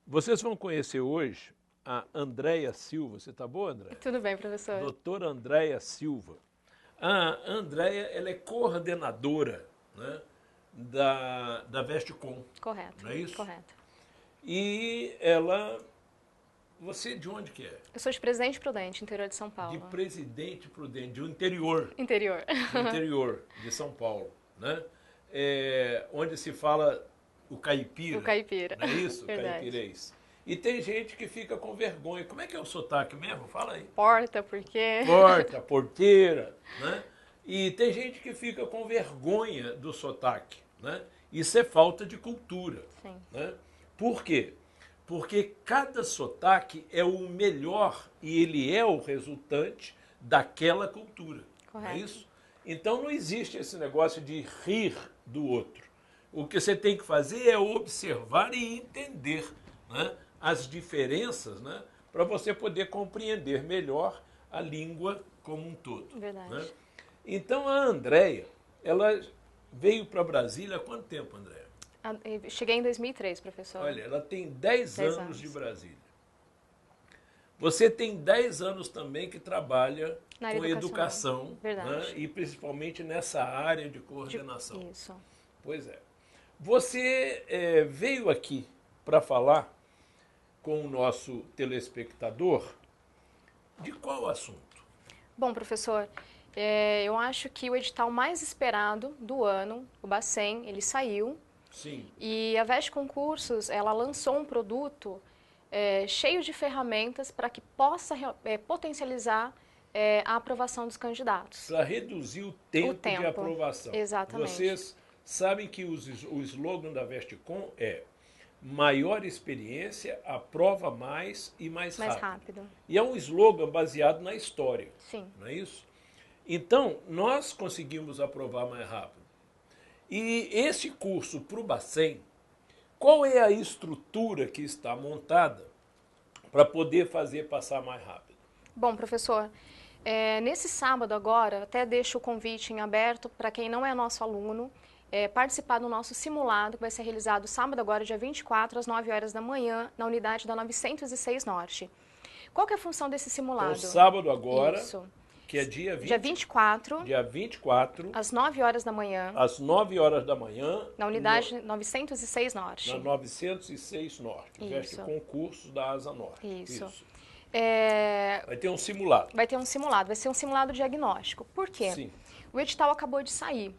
Vocês vão conhecer hoje a Andréia Silva. Você está boa, Andréia? Tudo bem, professor. Doutora Andréia Silva. A Andréia, ela é coordenadora, né, da Vestcom. Correto. Não é isso? Correto. E ela... Você de onde que é? Eu sou de Presidente Prudente, interior de São Paulo. De Presidente Prudente, do interior. Interior. Do interior de São Paulo, né? Onde se fala o caipira. O caipira. Não é isso? Verdade. Caipirês. E tem gente que fica com vergonha. Como é que é o sotaque mesmo? Fala aí. Porta, porque... Porta, porteira, né? E tem gente que fica com vergonha do sotaque, né? Isso é falta de cultura. Sim. Né? Por quê? Porque cada sotaque é o melhor e ele é o resultante daquela cultura. Correto. Não é isso? Então não existe esse negócio de rir do outro. O que você tem que fazer é observar e entender, né, as diferenças, né, para você poder compreender melhor a língua como um todo. Verdade. Né? Então a Andréia, ela veio para Brasília há quanto tempo, Andréia? Eu cheguei em 2003, professor. Olha, ela tem 10 anos 10 de anos. Brasília. Você tem 10 anos também que trabalha Na área com educação, Verdade. né, e principalmente nessa área de coordenação. Isso. Pois é. Você veio aqui para falar com o nosso telespectador de qual assunto? Bom, professor, eu acho que o edital mais esperado do ano, o Bacen, ele saiu. Sim. E a Veste Concursos, ela lançou um produto cheio de ferramentas para que possa potencializar a aprovação dos candidatos. Para reduzir o tempo de aprovação. Exatamente. Vocês sabem que o slogan da Vestcom é maior experiência, aprova mais e mais rápido. E é um slogan baseado na história. Sim. Não é isso? Então, nós conseguimos aprovar mais rápido. E esse curso para o Bacen, qual é a estrutura que está montada para poder fazer passar mais rápido? Bom, professor, nesse sábado agora, até deixo o convite em aberto para quem não é nosso aluno, participar do nosso simulado, que vai ser realizado sábado agora, dia 24, às 9 horas da manhã, na unidade da 906 Norte. Qual que é a função desse simulado? Então, sábado agora... Isso. Que é dia 24. Dia 24. Às 9 horas da manhã. Às 9 horas da manhã. Na unidade 906 Norte. Na 906 Norte. Veste concursos da Asa Norte. Isso. Vai ter um simulado. Vai ter um simulado. Vai ser um simulado diagnóstico. Por quê? Sim. O edital acabou de sair.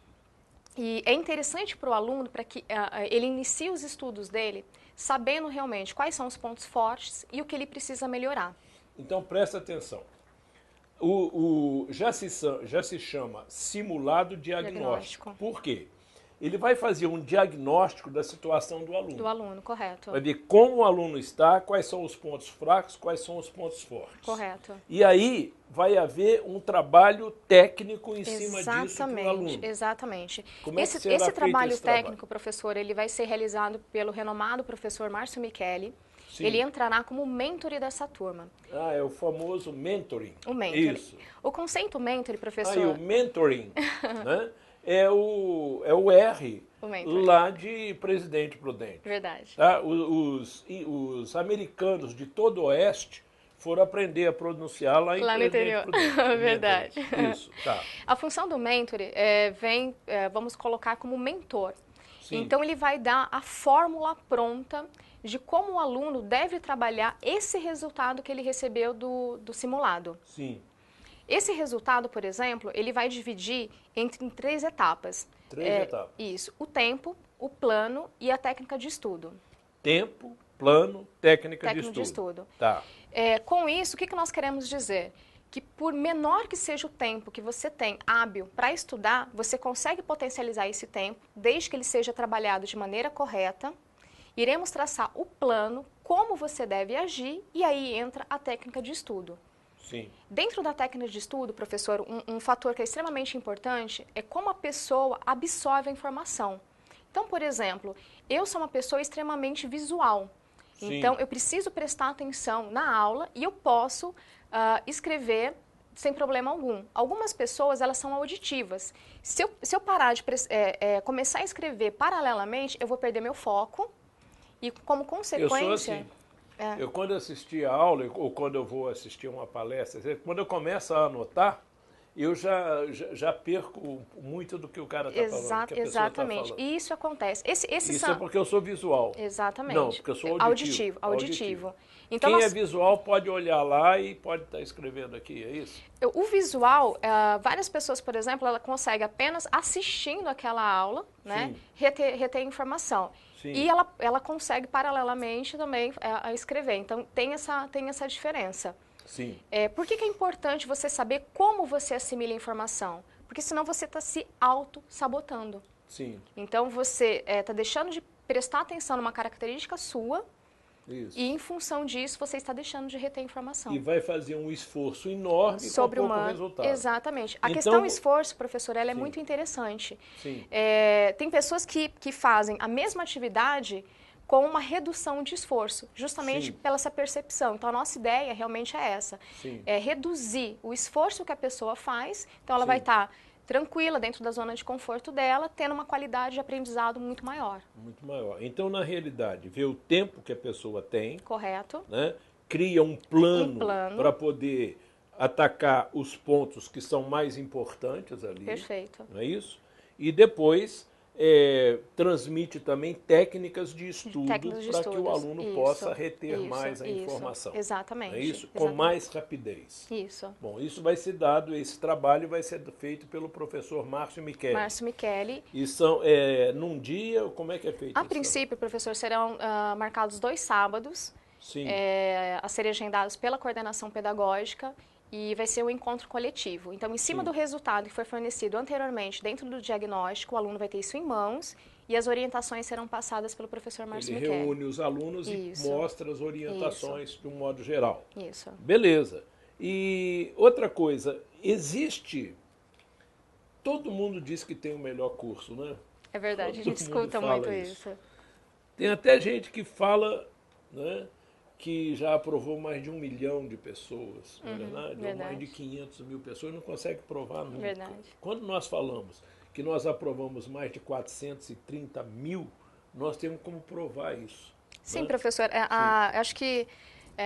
E é interessante para o aluno para que ele inicie os estudos dele sabendo realmente quais são os pontos fortes e o que ele precisa melhorar. Então, presta atenção. Já se chama simulado diagnóstico. Por quê? Ele vai fazer um diagnóstico da situação do aluno. Do aluno, correto. Vai ver como o aluno está, quais são os pontos fracos, quais são os pontos fortes. Correto. E aí vai haver um trabalho técnico em cima disso para o aluno. Exatamente. Como é que será esse feito trabalho esse técnico, professor, ele vai ser realizado pelo renomado professor Márcio Micheli. Sim. Ele entrará como mentor dessa turma. Ah, é o famoso mentoring. O mentoring. Isso. O conceito mentoring, professor... E o mentoring, né, é o R lá de Presidente Prudente. Verdade. Tá? Os americanos de todo o Oeste foram aprender a pronunciar lá em Presidente Prudente. Verdade. Isso, tá. A função do mentor vamos colocar como mentor. Sim. Então, ele vai dar a fórmula pronta de como o aluno deve trabalhar esse resultado que ele recebeu do simulado. Sim. Esse resultado, por exemplo, ele vai dividir em 3 etapas. 3 etapas. Isso, o tempo, o plano e a técnica de estudo. Tempo, plano, técnica de estudo. Tá. Com isso, o que nós queremos dizer? Que por menor que seja o tempo que você tem hábil para estudar, você consegue potencializar esse tempo, desde que ele seja trabalhado de maneira correta. Iremos traçar o plano, como você deve agir, e aí entra a técnica de estudo. Sim. Dentro da técnica de estudo, professor, um fator que é extremamente importante é como a pessoa absorve a informação. Então, por exemplo, eu sou uma pessoa extremamente visual. Sim. Então, eu preciso prestar atenção na aula e eu posso escrever sem problema algum. Algumas pessoas, elas são auditivas. Se eu parar de começar a escrever paralelamente, eu vou perder meu foco E como Eu consequência... sou assim. Eu, quando assisti a aula, ou quando eu vou assistir uma palestra, quando eu começo a anotar, eu já perco muito do que o cara está falando, que a pessoa está Exatamente. falando. E isso acontece. Isso é porque eu sou visual. Exatamente. Não, porque eu sou auditivo. Auditivo. Então, Quem é visual pode olhar lá e pode estar escrevendo aqui, é isso? o visual, várias pessoas, por exemplo, ela consegue apenas assistindo aquela aula, né, reter informação. Sim. E ela consegue paralelamente também a escrever. Então tem essa diferença. Sim. Por que é importante você saber como você assimila a informação? Porque senão você está se auto-sabotando. Sim. Então você está deixando de prestar atenção numa característica sua. Isso. E em função disso você está deixando de reter informação. E vai fazer um esforço enorme sobre com pouco uma... resultado. Exatamente. A Então, questão esforço, professor, ela é muito interessante. Sim. Tem pessoas que fazem a mesma atividade com uma redução de esforço, justamente pela essa percepção. Então, a nossa ideia realmente é essa. Sim. É reduzir o esforço que a pessoa faz, então ela vai estar tranquila dentro da zona de conforto dela, tendo uma qualidade de aprendizado muito maior. Muito maior. Então, na realidade, vê o tempo que a pessoa tem, Correto. né? Cria um plano para poder atacar os pontos que são mais importantes ali. Perfeito. Não é isso? E depois transmite também técnicas de estudo para que o aluno possa reter mais a informação. Exatamente. Não é isso? Exatamente. Com mais rapidez. Isso. Bom, isso vai ser dado, esse trabalho vai ser feito pelo professor Márcio Micheli. Márcio Micheli. E são, num dia, como é que é feito A isso? princípio, professor, serão marcados 2 sábados, a serem agendados pela coordenação pedagógica, e vai ser um encontro coletivo. Então, em cima do resultado que foi fornecido anteriormente dentro do diagnóstico, o aluno vai ter isso em mãos e as orientações serão passadas pelo professor Márcio Micheli. Ele reúne os alunos e mostra as orientações de um modo geral. Isso. Beleza. E outra coisa, existe... Todo mundo diz que tem o melhor curso, né? É verdade, a gente escuta muito isso. Tem até gente que fala, né, que já aprovou mais de 1 milhão de pessoas, não é verdade? Ou mais de 500 mil pessoas, não consegue provar nunca. Verdade. Quando nós falamos que nós aprovamos mais de 430 mil, nós temos como provar isso. Sim, né? professor. Acho que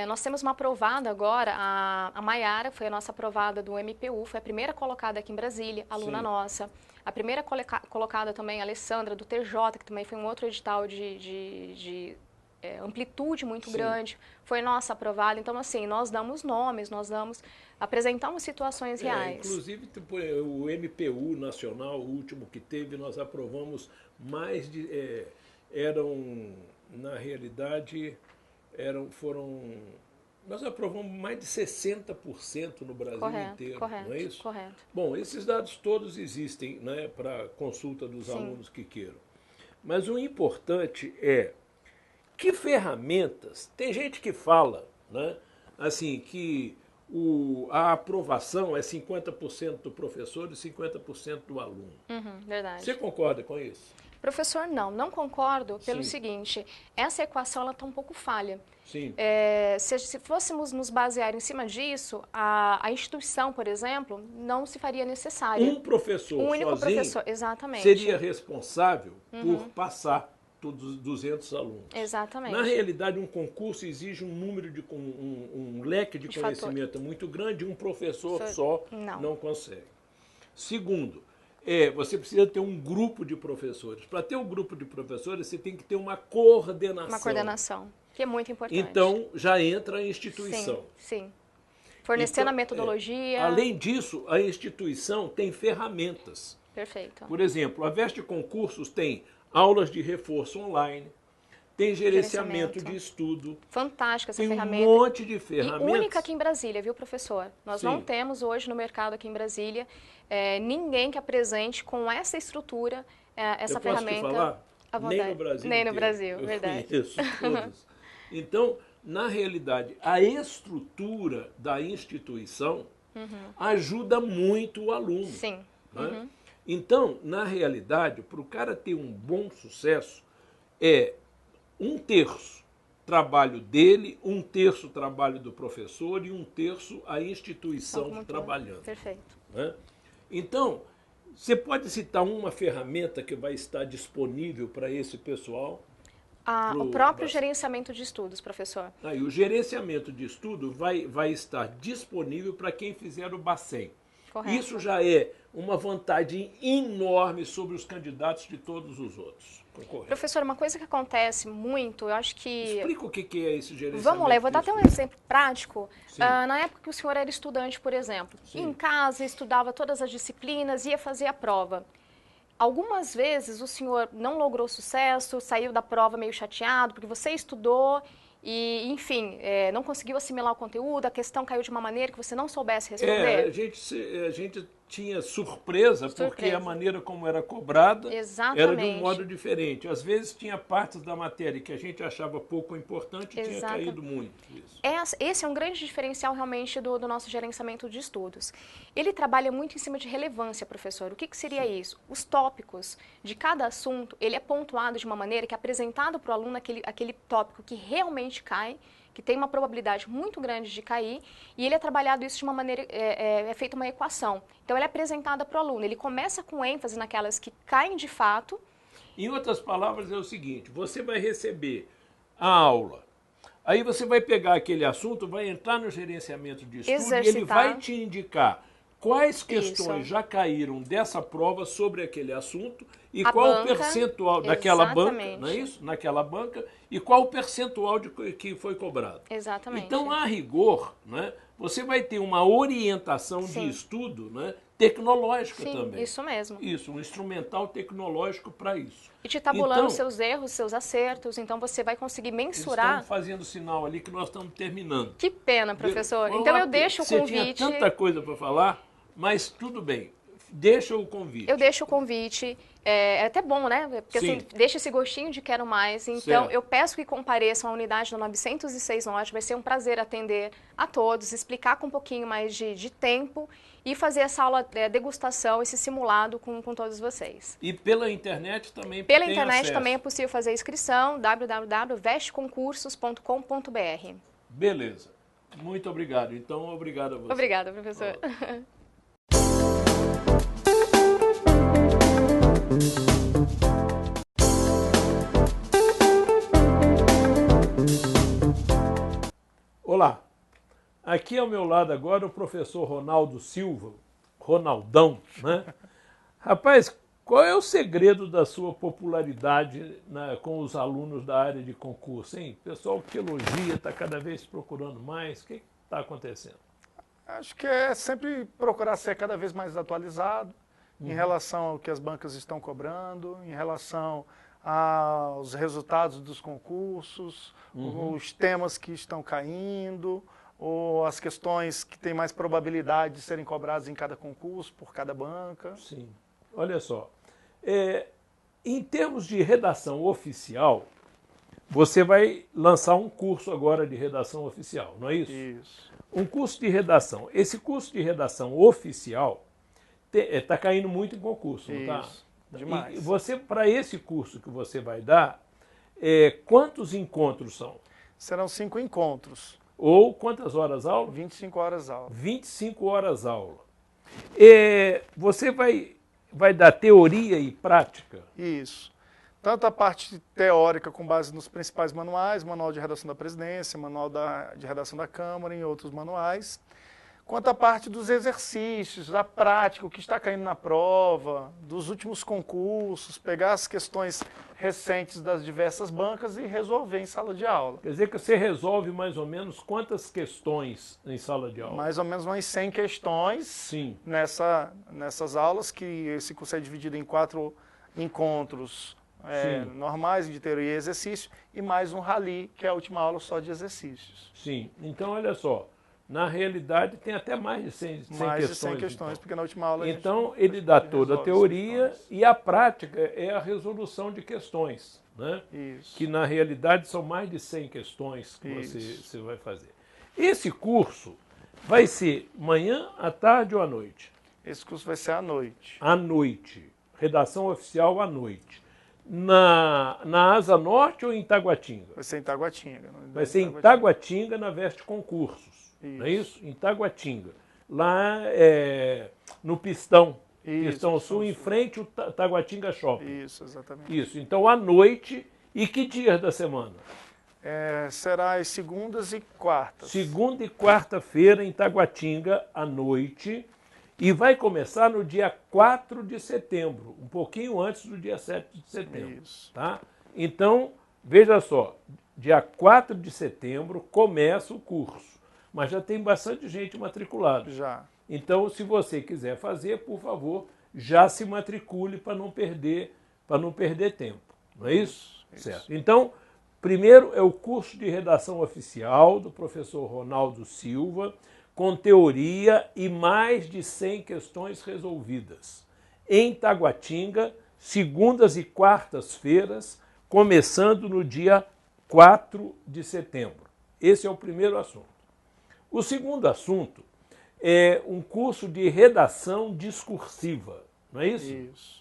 nós temos uma aprovada agora, a Maiara foi a nossa aprovada do MPU, foi a primeira colocada aqui em Brasília, aluna nossa. A primeira colocada também, a Alessandra, do TJ, que também foi um outro edital de amplitude muito grande, foi nossa aprovada. Então, assim, nós damos nomes, apresentamos situações reais. Inclusive, o MPU nacional, o último que teve, nós aprovamos mais de... na realidade, nós aprovamos mais de 60% no Brasil inteiro, não é isso? Correto. Bom, esses dados todos existem, né, para consulta dos alunos que queiram. Mas o importante é que ferramentas... Tem gente que fala, né, assim, que a aprovação é 50% do professor e 50% do aluno. Verdade. Você concorda com isso? Professor, não concordo pelo seguinte, essa equação está um pouco falha. Sim. Se fôssemos nos basear em cima disso, a instituição, por exemplo, não se faria necessária. Um professor um único sozinho professor, exatamente. seria responsável por passar todos os 200 alunos. Exatamente. Na realidade, um concurso exige um número de um leque de conhecimento muito grande, um professor só não consegue. Segundo, você precisa ter um grupo de professores. Para ter um grupo de professores, você tem que ter uma coordenação. Uma coordenação, que é muito importante. Então, já entra a instituição. Sim. Fornecendo a metodologia. Além disso, a instituição tem ferramentas. Perfeito. Por exemplo, a Veste Concursos tem aulas de reforço online, tem gerenciamento de estudo. Fantástica essa tem ferramenta. Um monte de ferramentas. E única aqui em Brasília, viu, professor? Nós não temos hoje no mercado aqui em Brasília ninguém que apresente com essa estrutura essa ferramenta. Posso te falar? Nem no Brasil. Nem no Brasil, eu verdade. Conheço todos. Então, na realidade, a estrutura da instituição ajuda muito o aluno. Sim. Né? Então, na realidade, para o cara ter um bom sucesso, 1/3 trabalho dele, 1/3 trabalho do professor e 1/3 a instituição trabalhando. Perfeito. Né? Então, você pode citar uma ferramenta que vai estar disponível para esse pessoal? O próprio gerenciamento de estudos, professor. Aí, o gerenciamento de estudo vai estar disponível para quem fizer o Bacen. Correto. Isso já é uma vantagem enorme sobre os candidatos de todos os outros. Concorre. Professor, uma coisa que acontece muito, eu acho que... Explica o que é esse gerenciamento. Vamos lá, eu vou dar até um exemplo prático. Na época que o senhor era estudante, por exemplo, em casa, estudava todas as disciplinas, ia fazer a prova. Algumas vezes o senhor não logrou sucesso, saiu da prova meio chateado, porque você estudou e, enfim, não conseguiu assimilar o conteúdo, a questão caiu de uma maneira que você não soubesse responder. A gente tinha surpresa, porque a maneira como era cobrada era de um modo diferente. Às vezes tinha partes da matéria que a gente achava pouco importante e tinha caído muito. Isso. Esse é um grande diferencial realmente do nosso gerenciamento de estudos. Ele trabalha muito em cima de relevância, professor. O que seria isso? Os tópicos de cada assunto, ele é pontuado de uma maneira que é apresentado para o aluno aquele tópico que realmente cai, que tem uma probabilidade muito grande de cair, e ele é trabalhado isso de uma maneira, é feita uma equação. Então, ela é apresentada para o aluno, ele começa com ênfase naquelas que caem de fato. Em outras palavras, é o seguinte, você vai receber a aula, aí você vai pegar aquele assunto, vai entrar no gerenciamento de estudo e ele vai te indicar quais questões já caíram dessa prova sobre aquele assunto e qual o percentual daquela banca, não é isso? Naquela banca, e qual o percentual que foi cobrado. Exatamente. Então, a rigor, né, você vai ter uma orientação de estudo, né, tecnológica também. Isso mesmo. Isso, um instrumental tecnológico para isso. E te tabulando seus erros, seus acertos, então você vai conseguir mensurar. Estamos fazendo sinal ali que nós estamos terminando. Que pena, professor. Então eu deixo o convite. Você tinha tanta coisa para falar, mas tudo bem. Deixa o convite. Eu deixo o convite. É até bom, né? Porque assim, deixa esse gostinho de quero mais. Então, eu peço que compareçam à unidade do 906 Norte. Vai ser um prazer atender a todos, explicar com um pouquinho mais de tempo e fazer essa aula degustação, esse simulado com todos vocês. E pela internet também Pela internet também é possível fazer a inscrição, www.vesteconcursos.com.br. Beleza. Muito obrigado. Então, obrigado a você. Obrigada, professor. Olá, aqui ao meu lado agora o professor Ronaldo Silva, Ronaldão, né? Rapaz, qual é o segredo da sua popularidade com os alunos da área de concurso, hein? O pessoal que elogia, está cada vez procurando mais, o que está acontecendo? Acho que é sempre procurar ser cada vez mais atualizado em relação ao que as bancas estão cobrando, em relação aos resultados dos concursos, os temas que estão caindo, ou as questões que têm mais probabilidade de serem cobradas em cada concurso, por cada banca. Sim. Olha só, em termos de redação oficial, você vai lançar um curso agora de redação oficial, não é isso? Isso. Um curso de redação. Esse curso de redação oficial está caindo muito em concurso, não está? Demais. E você, para esse curso que você vai dar, quantos encontros são? Serão 5 encontros. Ou quantas horas aula? 25 horas aula. 25 horas aula. Você vai dar teoria e prática? Isso. Tanto a parte teórica com base nos principais manuais, Manual de Redação da Presidência, Manual de Redação da Câmara e outros manuais, quanto a parte dos exercícios, da prática, o que está caindo na prova, dos últimos concursos, pegar as questões recentes das diversas bancas e resolver em sala de aula. Quer dizer que você resolve mais ou menos quantas questões em sala de aula? Mais ou menos umas 100 questões nessas aulas, que esse curso é dividido em 4 encontros normais, de teoria e exercício, e mais um rally, que é a última aula só de exercícios. Sim, então olha só, na realidade tem até mais de 100 questões. Mais de 100 questões, então. Porque na última aula então ele dá toda a teoria e a prática é a resolução de questões, né? Isso. Que na realidade são mais de 100 questões que você vai fazer. Esse curso vai ser manhã, à tarde ou à noite? Esse curso vai ser à noite. À noite, redação oficial à noite. Na Asa Norte ou em Taguatinga? Vai ser em Taguatinga. Vai ser em Taguatinga, na Veste Concursos. Não é isso? Em Taguatinga. Lá no Pistão. Pistão Sul, em frente ao Taguatinga Shopping. Isso, exatamente. Isso. Então, à noite, E que dias da semana? Será às segundas e quartas. Segunda e quarta-feira em Taguatinga, à noite. E vai começar no dia 4 de setembro, um pouquinho antes do dia 7 de setembro. Isso. Tá? Então, veja só, dia 4 de setembro começa o curso, mas já tem bastante gente matriculada. Já. Então, se você quiser fazer, por favor, já se matricule para não perder tempo. Não é isso? Certo. Então, primeiro é o curso de redação oficial do professor Ronaldo Silva, com teoria e mais de 100 questões resolvidas. Em Taguatinga, segundas e quartas-feiras, começando no dia 4 de setembro. Esse é o primeiro assunto. O segundo assunto é um curso de redação discursiva, não é isso? Isso.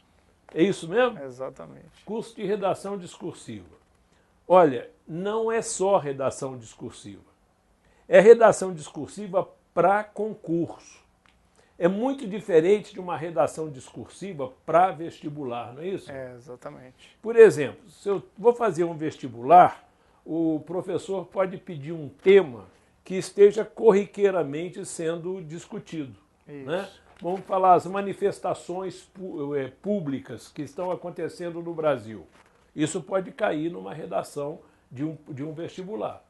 É isso mesmo? Exatamente. Curso de redação discursiva. Olha, não é só redação discursiva. É redação discursiva para concurso. É muito diferente de uma redação discursiva para vestibular, não é isso? Exatamente. Por exemplo, se eu vou fazer um vestibular, o professor pode pedir um tema que esteja corriqueiramente sendo discutido. Né? Vamos falar as manifestações públicas que estão acontecendo no Brasil. Isso pode cair numa redação de um vestibular.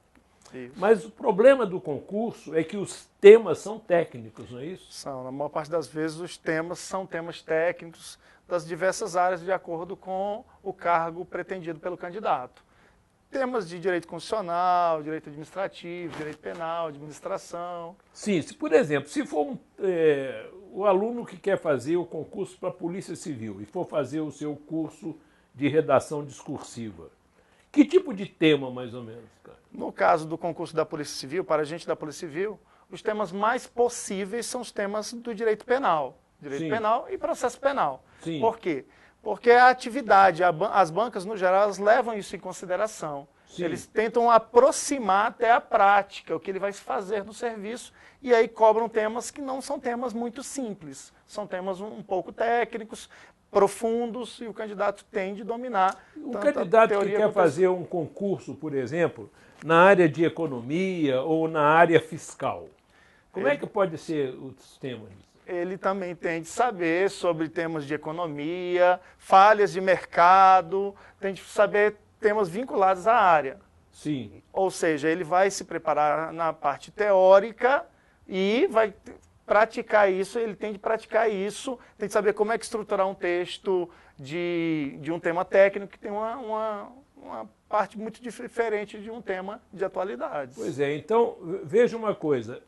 Isso. Mas o problema do concurso é que os temas são técnicos, não é isso? São, na maior parte das vezes, os temas são temas técnicos das diversas áreas de acordo com o cargo pretendido pelo candidato. Temas de direito constitucional, direito administrativo, direito penal, administração. Sim, por exemplo, se for o aluno que quer fazer o concurso para a Polícia Civil e for fazer o seu curso de redação discursiva, que tipo de tema, mais ou menos, cara? No caso do concurso da Polícia Civil, para agente da Polícia Civil, os temas mais possíveis são os temas do direito penal. Direito Sim. penal e processo penal. Sim. Por quê? Porque a atividade, as bancas, no geral, elas levam isso em consideração. Sim. Eles tentam aproximar até a prática, o que ele vai fazer no serviço, e aí cobram temas que não são temas muito simples. São temas um pouco técnicos, profundos, e o candidato tem de dominar. Um candidato que quer fazer um concurso, por exemplo, na área de economia ou na área fiscal, como é que pode ser os temas? Ele também tem de saber sobre temas de economia, falhas de mercado, tem de saber temas vinculados à área. Sim. Ou seja, ele vai se preparar na parte teórica e vai praticar isso, ele tem de praticar isso, tem de saber como é que estruturar um texto de um tema técnico que tem uma parte muito diferente de um tema de atualidades. Pois é, então veja uma coisa,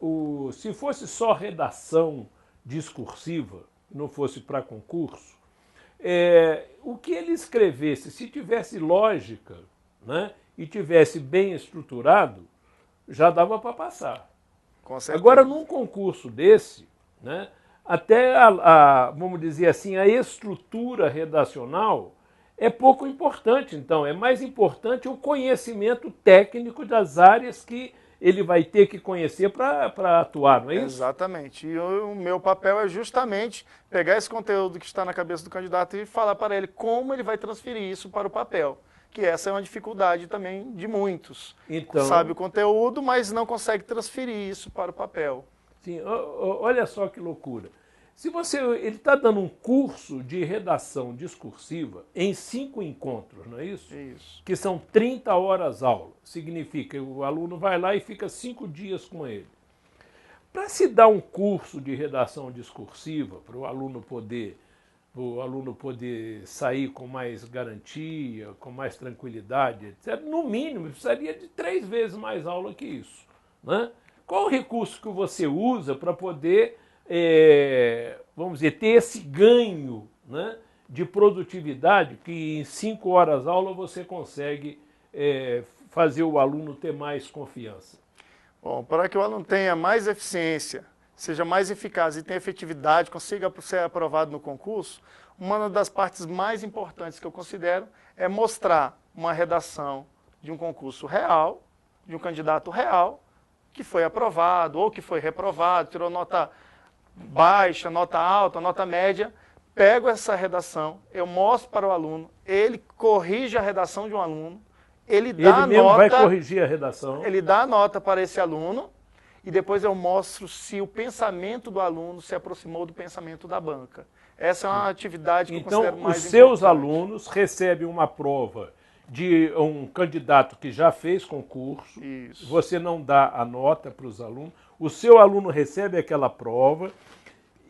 se fosse só redação discursiva, não fosse para concurso, o que ele escrevesse, se tivesse lógica, né, e tivesse bem estruturado, já dava para passar. Com certeza. Agora, num concurso desse, né, até vamos dizer assim, a estrutura redacional é pouco importante. Então, é mais importante o conhecimento técnico das áreas que ele vai ter que conhecer para atuar, não é isso? Exatamente. E o meu papel é justamente pegar esse conteúdo que está na cabeça do candidato e falar para ele como ele vai transferir isso para o papel. Que essa é uma dificuldade também de muitos. Então, sabe o conteúdo, mas não consegue transferir isso para o papel. Sim, olha só que loucura. Ele está dando um curso de redação discursiva em 5 encontros, não é isso? Isso. Que são 30 horas aula. Significa que o aluno vai lá e fica 5 dias com ele. Para se dar um curso de redação discursiva, para o aluno poder sair com mais garantia, com mais tranquilidade, etc., no mínimo, precisaria de 3 vezes mais aula que isso. Né? Qual o recurso que você usa para poder, vamos dizer, ter esse ganho, né, de produtividade que em 5 horas aula você consegue fazer o aluno ter mais confiança? Bom, para que o aluno tenha mais eficiência, seja mais eficaz e tenha efetividade, consiga ser aprovado no concurso, uma das partes mais importantes que eu considero é mostrar uma redação de um concurso real, de um candidato real, que foi aprovado ou que foi reprovado, tirou nota baixa, nota alta, nota média. Pego essa redação, eu mostro para o aluno, ele corrige a redação de um aluno, ele dá Ele mesmo nota, vai corrigir a redação. ele dá a nota para esse aluno e depois eu mostro se o pensamento do aluno se aproximou do pensamento da banca. Essa é uma atividade que eu considero Então, mais os seus importante. alunos recebem uma prova de um candidato que já fez concurso, Isso. você não dá a nota para os alunos, o seu aluno recebe aquela prova,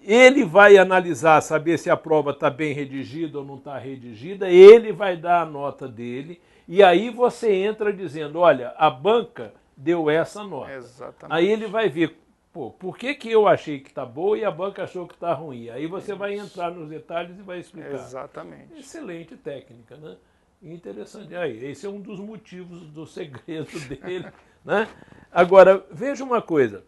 ele vai analisar, saber se a prova está bem redigida ou não está redigida, ele vai dar a nota dele, e aí você entra dizendo, olha, a banca deu essa nota. Exatamente. Aí ele vai ver, pô, por que eu achei que está boa e a banca achou que está ruim? Aí você vai entrar nos detalhes e vai explicar. Exatamente. Excelente técnica, né? Interessante. Aí, esse é um dos motivos do segredo dele, né? Agora, veja uma coisa.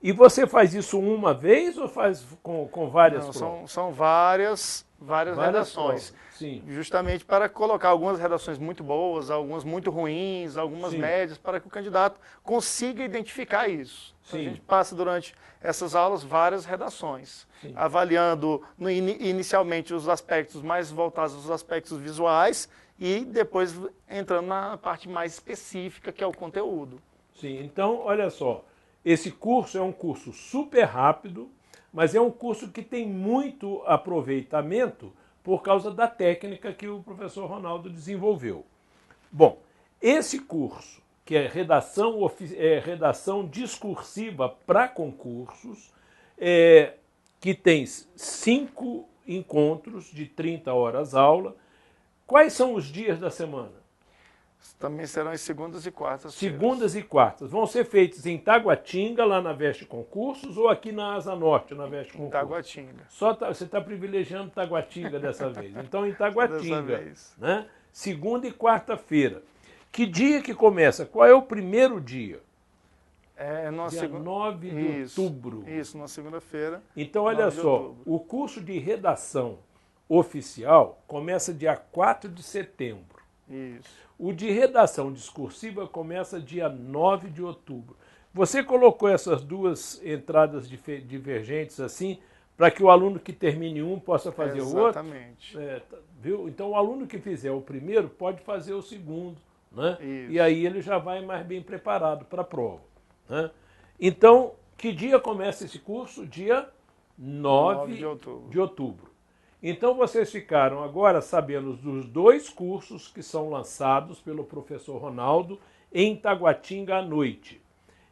E você faz isso uma vez ou faz com várias Não, provas? são várias redações. Provas, sim. Justamente para colocar algumas redações muito boas, algumas muito ruins, algumas Sim. médias, para que o candidato consiga identificar isso. Então, Sim. a gente passa durante essas aulas várias redações, Sim. avaliando inicialmente os aspectos mais voltados aos aspectos visuais e depois entrando na parte mais específica, que é o conteúdo. Sim, então, olha só. Esse curso é um curso super rápido, mas é um curso que tem muito aproveitamento por causa da técnica que o professor Ronaldo desenvolveu. Bom, esse curso, que é redação discursiva para concursos, que tem 5 encontros de 30 horas aula. Quais são os dias da semana? Também serão as segundas e quartas. Segundas e quartas. Vão ser feitos em Taguatinga, lá na Veste Concursos, ou aqui na Asa Norte, na Veste Concursos? Taguatinga. Você está privilegiando Taguatinga dessa vez. Então, em Taguatinga, Dessa vez. né? Segunda e quarta-feira. Que dia que começa? Qual é o primeiro dia? É numa Dia segunda... 9 de outubro. Isso, na segunda-feira. Então, olha 9 de só, outubro. o curso de redação oficial começa dia 4 de setembro. Isso. O de redação discursiva começa dia 9 de outubro. Você colocou essas duas entradas divergentes assim, para que o aluno que termine um possa fazer o outro? Exatamente. Viu? Então, o aluno que fizer o primeiro pode fazer o segundo, né? Isso. E aí ele já vai mais bem preparado para a prova, né? Então, que dia começa esse curso? Dia 9 de outubro. Então, vocês ficaram agora sabendo dos 2 cursos que são lançados pelo professor Ronaldo em Taguatinga à noite.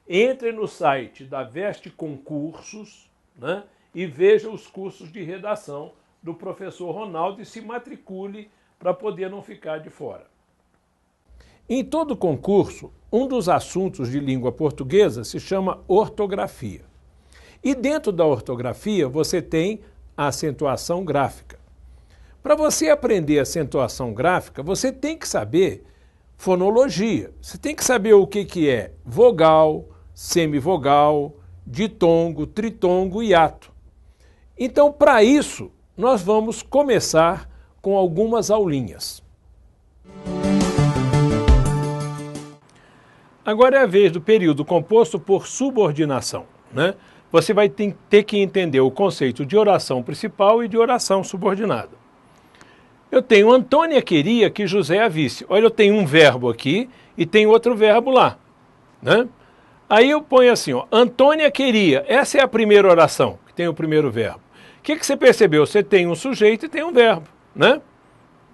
Entre no site da Veste Concursos, né, e veja os cursos de redação do professor Ronaldo e se matricule para poder não ficar de fora. Em todo concurso, um dos assuntos de língua portuguesa se chama ortografia. E dentro da ortografia você tem a acentuação gráfica. Para você aprender acentuação gráfica, você tem que saber fonologia. Você tem que saber o que é vogal, semivogal, ditongo, tritongo e hiato. Então, para isso, nós vamos começar com algumas aulinhas. Agora é a vez do período composto por subordinação, né? Você vai ter que entender o conceito de oração principal e de oração subordinada. Eu tenho Antônia queria que José a visse. Olha, eu tenho um verbo aqui e tem outro verbo lá, né? Aí eu ponho assim, ó, Antônia queria. Essa é a primeira oração, que tem o primeiro verbo. O que você percebeu? Você tem um sujeito e tem um verbo, né?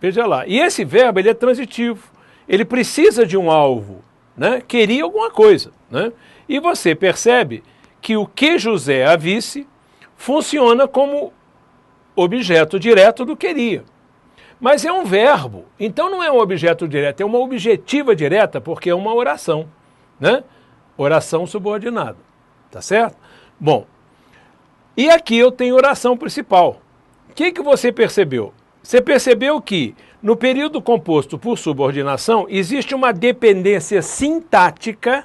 Veja lá. E esse verbo, ele é transitivo. Ele precisa de um alvo, né? Queria alguma coisa, né? E você percebe que o que José a visse funciona como objeto direto do queria. Mas é um verbo, então não é um objeto direto, é uma objetiva direta, porque é uma oração, né? Oração subordinada, tá certo? Bom, e aqui eu tenho oração principal. O que você percebeu? Você percebeu que no período composto por subordinação existe uma dependência sintática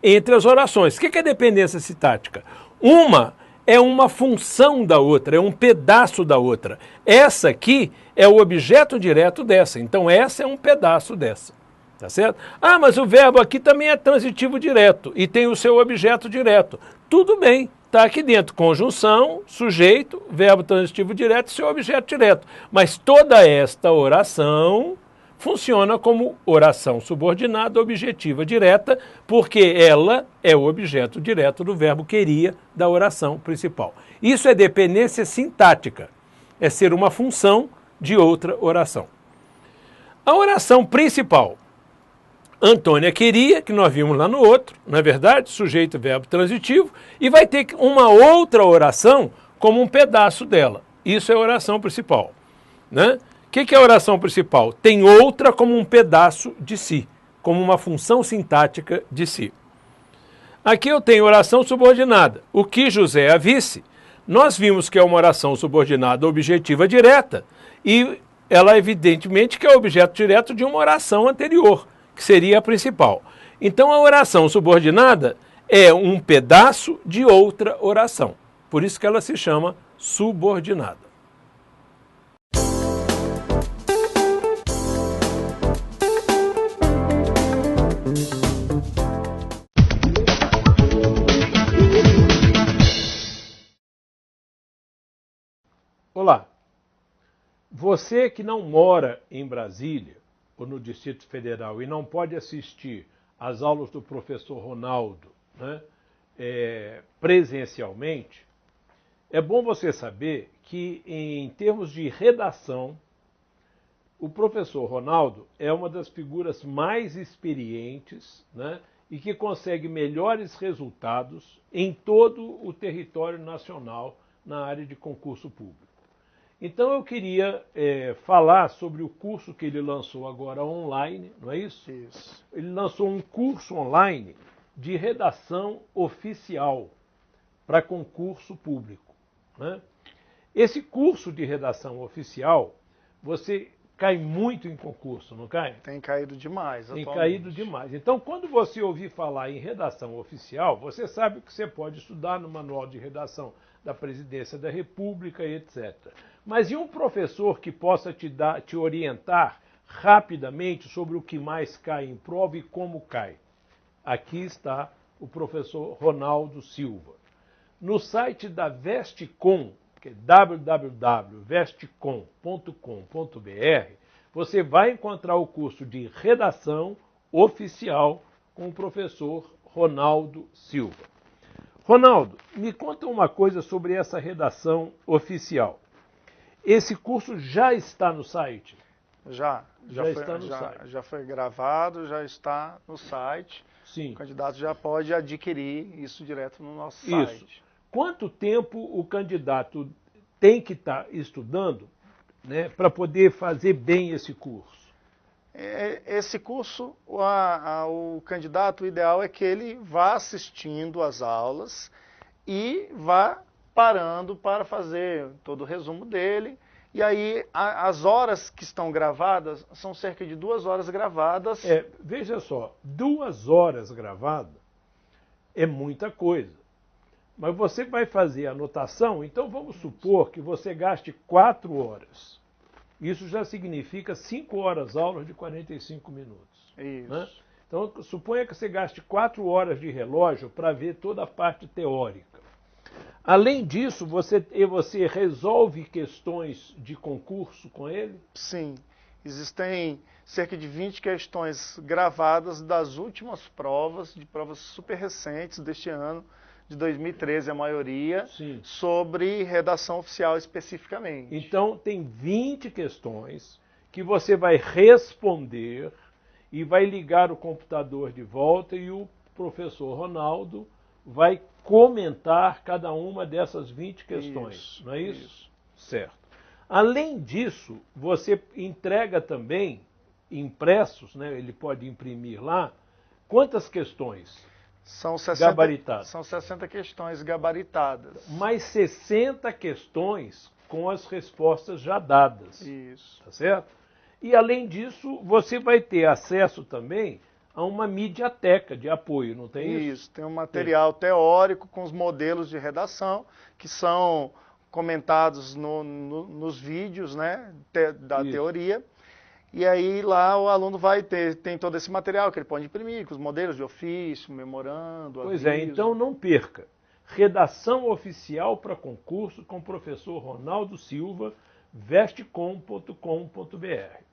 entre as orações. O que é dependência sintática? Uma é uma função da outra, é um pedaço da outra. Essa aqui é o objeto direto dessa, então essa é um pedaço dessa, tá certo? Ah, mas o verbo aqui também é transitivo direto e tem o seu objeto direto. Tudo bem, está aqui dentro, conjunção, sujeito, verbo transitivo direto e seu objeto direto. Mas toda esta oração funciona como oração subordinada objetiva direta, porque ela é o objeto direto do verbo queria da oração principal. Isso é dependência sintática, é ser uma função de outra oração. A oração principal, Antônia queria, que nós vimos lá no outro, não é verdade? Sujeito, verbo transitivo, e vai ter uma outra oração como um pedaço dela. Isso é a oração principal, né? O que é a oração principal? Tem outra como um pedaço de si, como uma função sintática de si. Aqui eu tenho oração subordinada. O que José a vice, nós vimos que é uma oração subordinada objetiva direta e ela evidentemente que é objeto direto de uma oração anterior, que seria a principal. Então a oração subordinada é um pedaço de outra oração. Por isso que ela se chama subordinada. Olá, você que não mora em Brasília ou no Distrito Federal e não pode assistir às aulas do professor Ronaldo, né, presencialmente, é bom você saber que em termos de redação, o professor Ronaldo é uma das figuras mais experientes, né, e que consegue melhores resultados em todo o território nacional na área de concurso público. Então eu queria falar sobre o curso que ele lançou agora online, não é isso? Isso. Ele lançou um curso online de redação oficial para concurso público, né? Esse curso de redação oficial, você cai muito em concurso, não cai? Tem caído demais Tem atualmente. caído demais. Então, quando você ouvir falar em redação oficial, você sabe que você pode estudar no manual de redação da Presidência da República, etc. Mas e um professor que possa te orientar rapidamente sobre o que mais cai em prova e como cai? Aqui está o professor Ronaldo Silva. No site da Vestcom, que é www.vestcom.com.br, você vai encontrar o curso de redação oficial com o professor Ronaldo Silva. Ronaldo, me conta uma coisa sobre essa redação oficial. Esse curso já está no site? Já Está no site. Já foi gravado, já está no site. Sim. O candidato já pode adquirir isso direto no nosso Isso. site. Quanto tempo o candidato tem que estar estudando, né, para poder fazer bem esse curso? Esse curso, o candidato, o ideal é que ele vá assistindo às aulas e vá parando para fazer todo o resumo dele. E aí, as horas que estão gravadas, são cerca de 2 horas gravadas. Veja só, 2 horas gravadas é muita coisa. Mas você vai fazer a anotação, então vamos supor que você gaste 4 horas. Isso já significa 5 horas aulas de 45 minutos. Isso. Né? Então, suponha que você gaste 4 horas de relógio para ver toda a parte teórica. Além disso, você resolve questões de concurso com ele? Sim. Existem cerca de 20 questões gravadas das últimas provas, de provas super recentes deste ano, de 2013 a maioria, Sim. sobre redação oficial especificamente. Então, tem 20 questões que você vai responder e vai ligar o computador de volta e o professor Ronaldo vai comentar cada uma dessas 20 questões. Isso, não é isso? isso. Certo. Além disso, você entrega também impressos, né? Ele pode imprimir lá, quantas questões? São 60, gabaritadas. São 60 questões gabaritadas. Mais 60 questões com as respostas já dadas. Isso. Tá certo? E além disso, você vai ter acesso também a uma mediateca de apoio, não tem isso? Isso, tem um material teórico com os modelos de redação que são comentados nos vídeos, né, da teoria. E aí lá o aluno tem todo esse material que ele pode imprimir, com os modelos de ofício, memorando, Pois aviso. então não perca. Redação oficial para concurso com o professor Ronaldo Silva, vestcom.com.br.